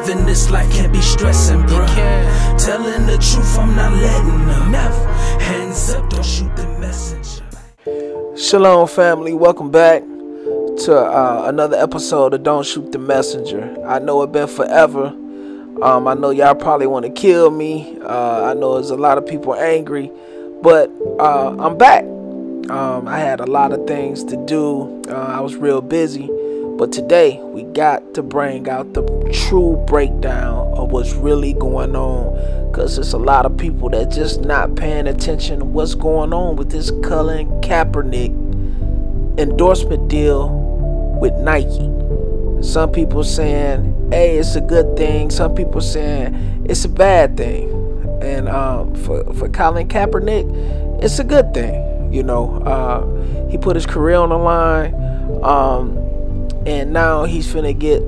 Living this life can be stressing, bro. Telling the truth, I'm not letting them. Never. Hands up, don't shoot the messenger. Shalom, family. Welcome back to another episode of Don't Shoot the Messenger. I know it's been forever. I know y'all probably want to kill me. I know there's a lot of people angry, but I'm back. I had a lot of things to do. I was real busy, but today we got to bring out the true breakdown of what's really going on, because there's a lot of people that just not paying attention to what's going on with this Colin Kaepernick endorsement deal with Nike. Some people saying, hey, it's a good thing. Some people saying it's a bad thing. And for Colin Kaepernick, it's a good thing. You know, he put his career on the line, and now he's finna get,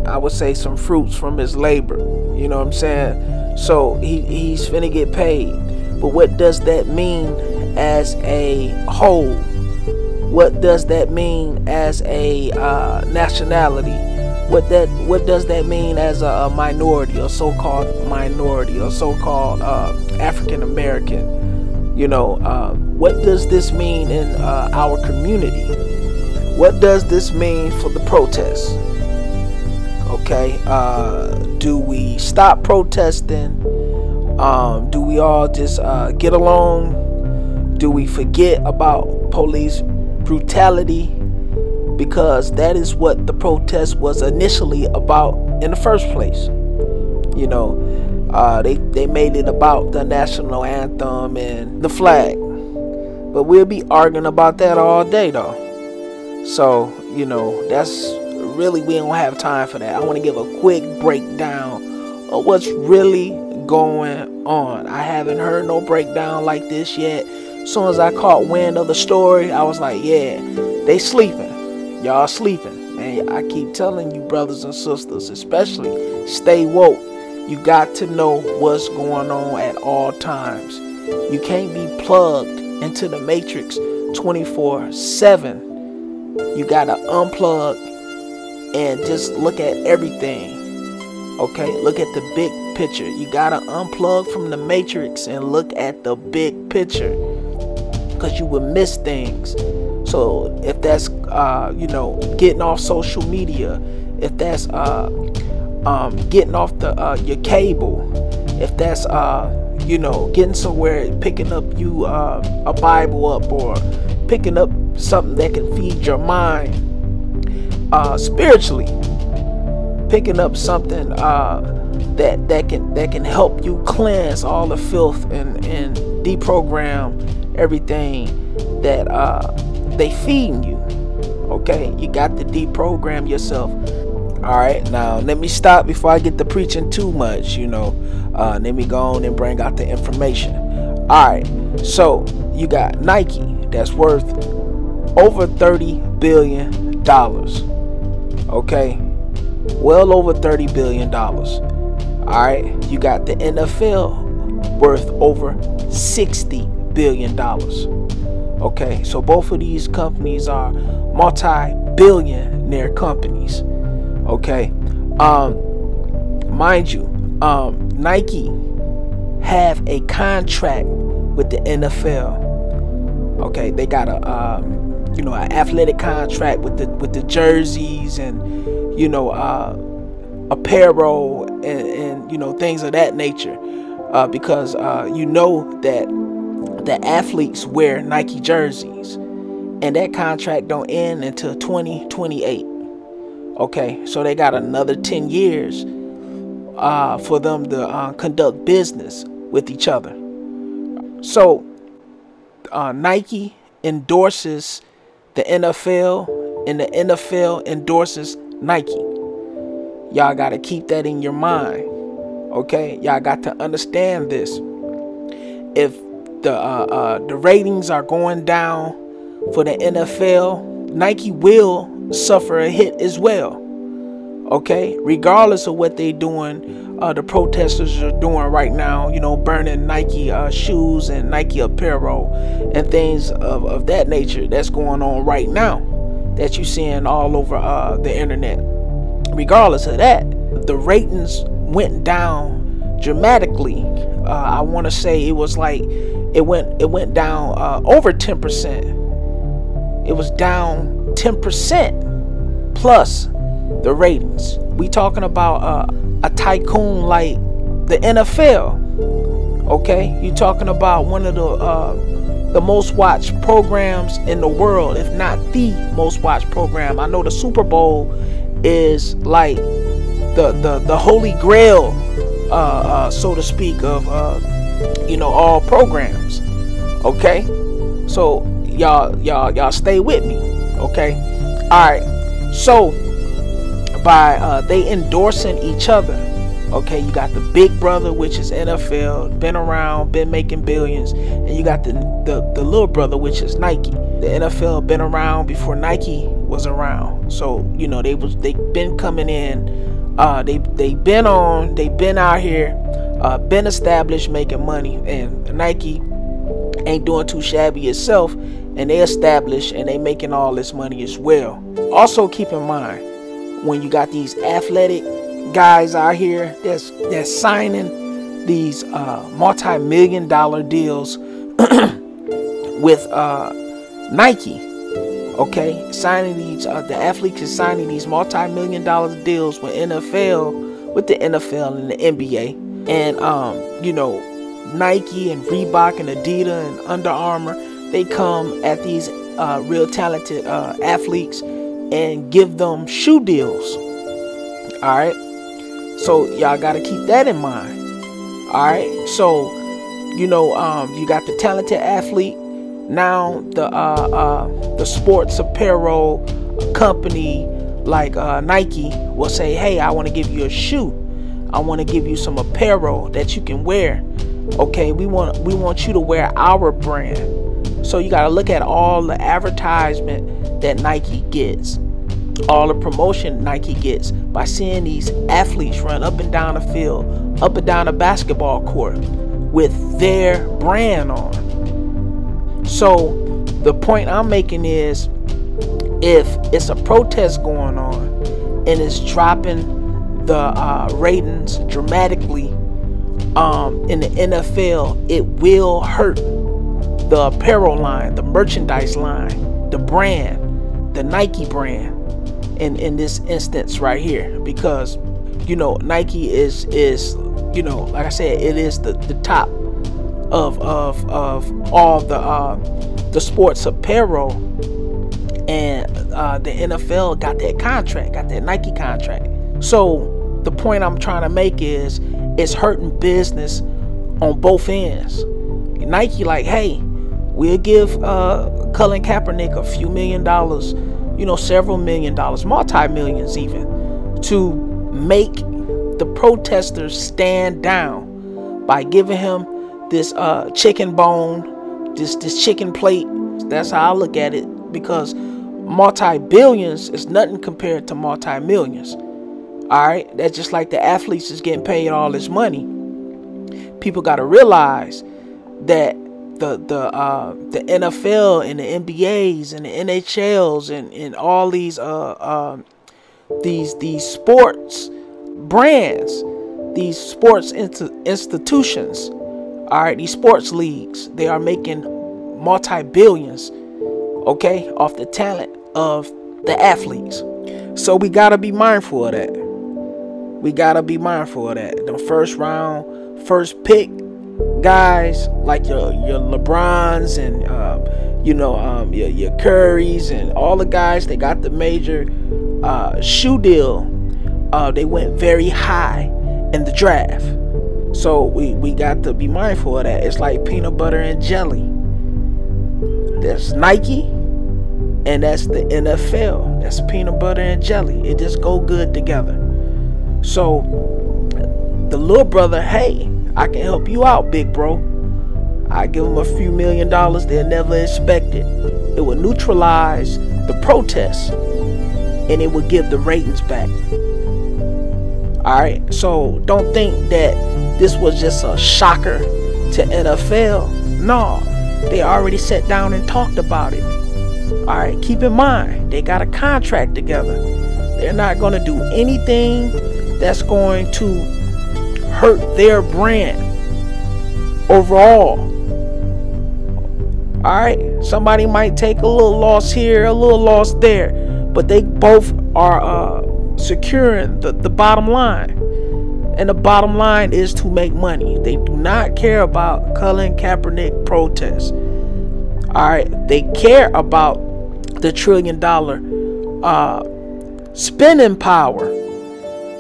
I would say, some fruits from his labor. You know what I'm saying? So he's finna get paid. But what does that mean as a whole? What does that mean as a nationality? What does that mean as a minority, or so-called minority, or so-called African American? You know, what does this mean in our community? What does this mean for the protests? Okay, do we stop protesting? Do we all just get along? Do we forget about police brutality? Because that is what the protest was initially about in the first place. You know, they made it about the national anthem and the flag, but we'll be arguing about that all day though. So, you know, that's really, we don't have time for that. I want to give a quick breakdown of what's really going on. I haven't heard no breakdown like this yet. As soon as I caught wind of the story, I was like, yeah, they sleeping. Y'all sleeping. Man, I keep telling you, brothers and sisters, especially, stay woke. You got to know what's going on at all times. You can't be plugged into the matrix 24/7. You got to unplug and just look at everything. Okay, look at the big picture. You got to unplug from the matrix and look at the big picture, because you will miss things. So if that's you know, getting off social media, if that's getting off the your cable, if that's you know, getting somewhere, picking up you a Bible up, or picking up something that can feed your mind spiritually, picking up something that can help you cleanse all the filth and deprogram everything that they feeding you. Okay, you got to deprogram yourself. All right, now let me stop before I get to preaching too much. You know, let me go on and bring out the information. All right, so you got Nike that's worth over $30 billion. Okay, well over $30 billion. All right, you got the NFL worth over $60 billion. Okay, so both of these companies are multi-billionaire companies. Okay, mind you, Nike have a contract with the NFL. Okay, they got a you know, an athletic contract with the jerseys and, you know, apparel and you know, things of that nature, because you know that the athletes wear Nike jerseys, and that contract don't end until 2028. Okay, so they got another 10 years for them to conduct business with each other. So Nike endorses the NFL, and the NFL endorses Nike. Y'all got to keep that in your mind. Okay, y'all got to understand this. If the ratings are going down for the NFL, Nike will suffer a hit as well. Okay, regardless of what they doing, the protesters are doing right now, you know, burning Nike shoes and Nike apparel and things of that nature. That's going on right now, that you're seeing all over the internet. Regardless of that, the ratings went down dramatically. I want to say it was like it went down over 10%. It was down 10% plus the ratings. We talking about a tycoon like the NFL. Okay, you talking about one of the most watched programs in the world, if not the most watched program. I know the Super Bowl is like the holy grail, so to speak, of all programs. Okay, so y'all stay with me. Okay, all right. So by they endorsing each other. Okay, you got the big brother, which is NFL, been around, been making billions, and you got the little brother, which is Nike. The NFL been around before Nike was around, so they been coming in, they been out here, been established, making money, and Nike ain't doing too shabby itself, and they established and they making all this money as well. Also keep in mind, when you got these athletic guys out here that's signing these multi-million-dollar deals with Nike, okay, signing these the athletes is signing these multi-million-dollar deals with the NFL and the NBA, and Nike and Reebok and Adidas and Under Armour, they come at these real talented athletes and give them shoe deals. All right. So y'all got to keep that in mind. All right. So, you got the talented athlete. Now the sports apparel company like Nike will say, hey, I want to give you a shoe. I want to give you some apparel that you can wear. Okay, we want you to wear our brand. So you got to look at all the advertisement that Nike gets. All the promotion Nike gets by seeing these athletes run up and down the field, up and down the basketball court with their brand on. So the point I'm making is, if it's a protest going on and it's dropping the ratings dramatically in the NFL, it will hurt the apparel line, the merchandise line, the brand, the Nike brand. In this instance right here, because Nike is like I said, it is the top of all the sports apparel, and the NFL got that contract, got that Nike contract. So the point I'm trying to make is, it's hurting business on both ends. Nike like, hey, we'll give Colin Kaepernick a few $1 million, several $1 million, multi-millions even, to make the protesters stand down by giving him this chicken bone, this chicken plate. That's how I look at it, because multi-billions is nothing compared to multi-millions. All right, that's just like the athletes is getting paid all this money. People got to realize that the NFL and the NBAs and the NHLs and all these sports brands, these sports institutions, all right, these sports leagues, they are making multi-billions, okay, off the talent of the athletes. So we gotta be mindful of that. We gotta be mindful of that. The first round, first pick guys like your LeBrons and your Currys and all the guys, they got the major shoe deal. They went very high in the draft. So we got to be mindful of that. It's like peanut butter and jelly. There's Nike and that's the NFL. That's peanut butter and jelly. It just go good together. So the little brother, hey, I can help you out, big bro. I give them a few $1 million they'll never expect it. It will neutralize the protests, and it will give the ratings back. Alright, so don't think that this was just a shocker to NFL. No, they already sat down and talked about it. Alright, keep in mind, they got a contract together. They're not going to do anything that's going to hurt their brand overall. Alright, somebody might take a little loss here, a little loss there, but they both are securing the bottom line. And the bottom line is to make money. They do not care about Colin Kaepernick protests. Alright, they care about the $1 trillion spending power.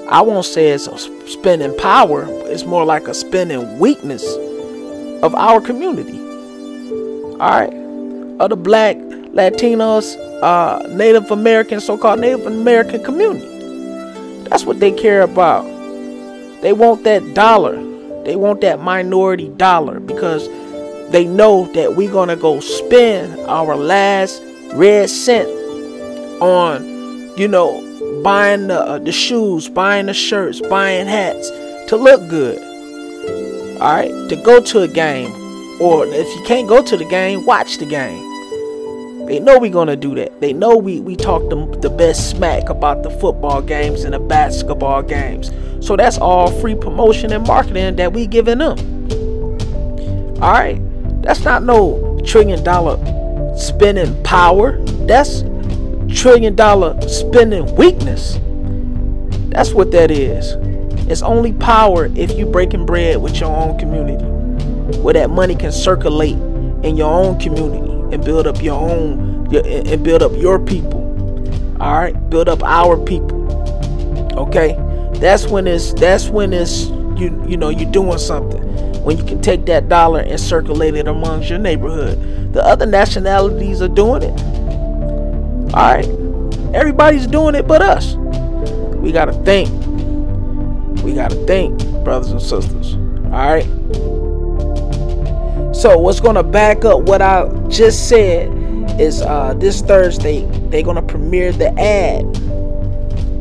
I won't say it's a spending power, it's more like a spending weakness of our community. Alright, of the black, Latinos, Native American, so-called Native American community. That's what they care about. They want that dollar. They want that minority dollar, because they know that we're going to go spend our last red cent on, buying the shoes, buying the shirts, buying hats to look good. Alright, to go to a game. Or if you can't go to the game, watch the game. They know we're going to do that. They know we talk the best smack about the football games and the basketball games. So that's all free promotion and marketing that we giving them. Alright, that's not no $1 trillion spending power. That's $1 trillion spending weakness. That's what that is. It's only power if you breaking bread with your own community, where that money can circulate in your own community and build up your people. All right, build up our people. Okay, that's when it's you're doing something, when you can take that dollar and circulate it amongst your neighborhood. The other nationalities are doing it. All right, everybody's doing it but us. We gotta think. We gotta think, brothers and sisters. All right. So what's going to back up what I just said is this Thursday they're going to premiere the ad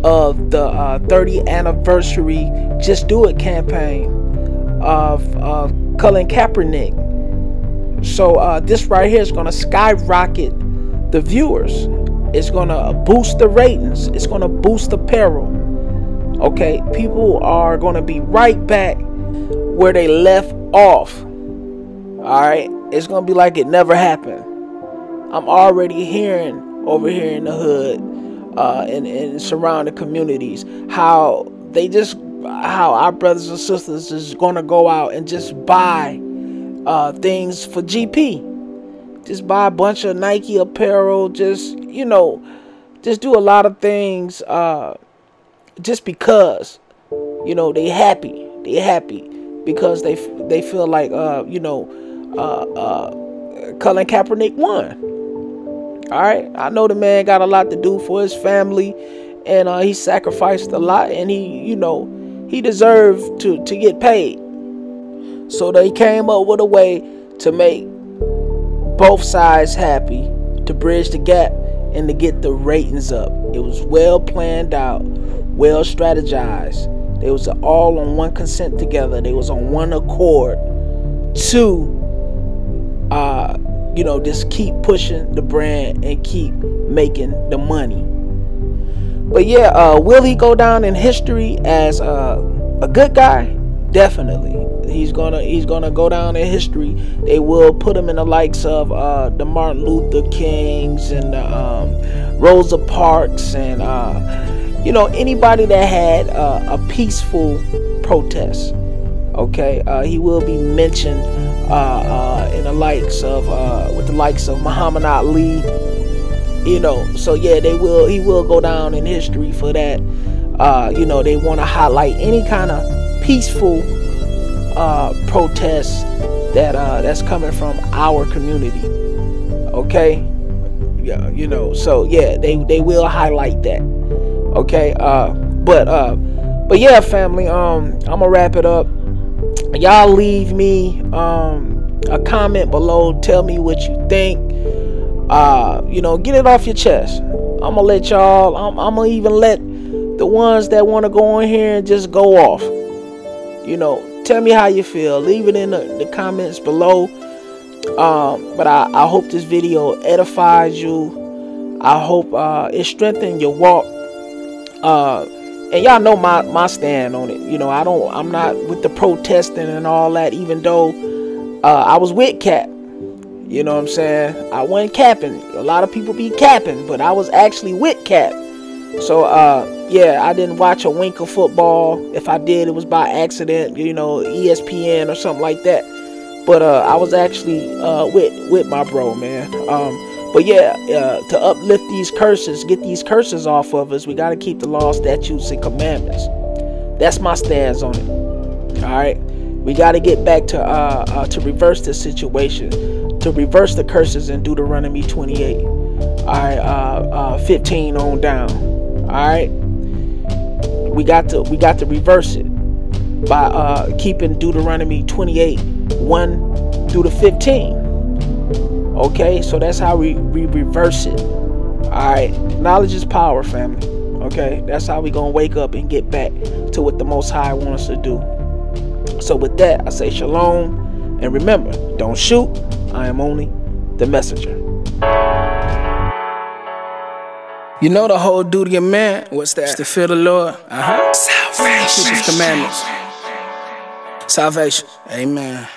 of the 30th anniversary Just Do It campaign of Colin Kaepernick. So this right here is going to skyrocket the viewers. It's going to boost the ratings. It's going to boost the apparel. Okay, people are going to be right back where they left off. Alright, it's gonna be like it never happened. I'm already hearing over here in the hood and surrounding communities how our brothers and sisters is gonna go out and just buy things for GP. Just buy a bunch of Nike apparel, just do a lot of things just because they happy because they feel like Colin Kaepernick won. Alright, I know the man got a lot to do for his family, and he sacrificed a lot, and he deserved to get paid. So they came up with a way to make both sides happy, to bridge the gap and to get the ratings up. It was well planned out, well strategized. They was all on one consent together. They was on one accord to just keep pushing the brand and keep making the money. But yeah, will he go down in history as a good guy? Definitely. He's gonna go down in history. They will put him in the likes of the Martin Luther Kings and Rosa Parks and anybody that had a peaceful protest. Okay, he will be mentioned in the likes of with the likes of Muhammad Ali. So yeah, he will go down in history for that. They want to highlight any kind of peaceful protests that's coming from our community. Okay, yeah, so yeah, they will highlight that. Okay, but yeah, family, I'm gonna wrap it up. Y'all leave me a comment below. Tell me what you think. Get it off your chest. I'm gonna let y'all. I'm gonna even let the ones that want to go in here and just go off. Tell me how you feel. Leave it in the comments below. But I hope this video edifies you. I hope it strengthens your walk. And y'all know my stand on it. You know, I'm not with the protesting and all that, even though I was with Cap. You know what I'm saying? I wasn't capping. A lot of people be capping, but I was actually with Cap. So yeah, I didn't watch a wink of football. If I did, it was by accident, you know, ESPN or something like that. But I was actually with my bro, man. But yeah, to uplift these curses, get these curses off of us, we got to keep the law, statutes, and commandments. That's my stance on it. All right, we got to get back to reverse this situation, to reverse the curses in Deuteronomy 28. All right, 15 on down. All right, we got to reverse it by keeping Deuteronomy 28 1 through the 15. Okay, so that's how we reverse it. Alright, knowledge is power, family. Okay, that's how we gonna wake up and get back to what the Most High wants us to do. So with that, I say shalom, and remember, don't shoot, I am only the messenger. You know the whole duty of man, what's that? It's to fear the Lord. Salvation. Keep his commandments. Salvation. Amen.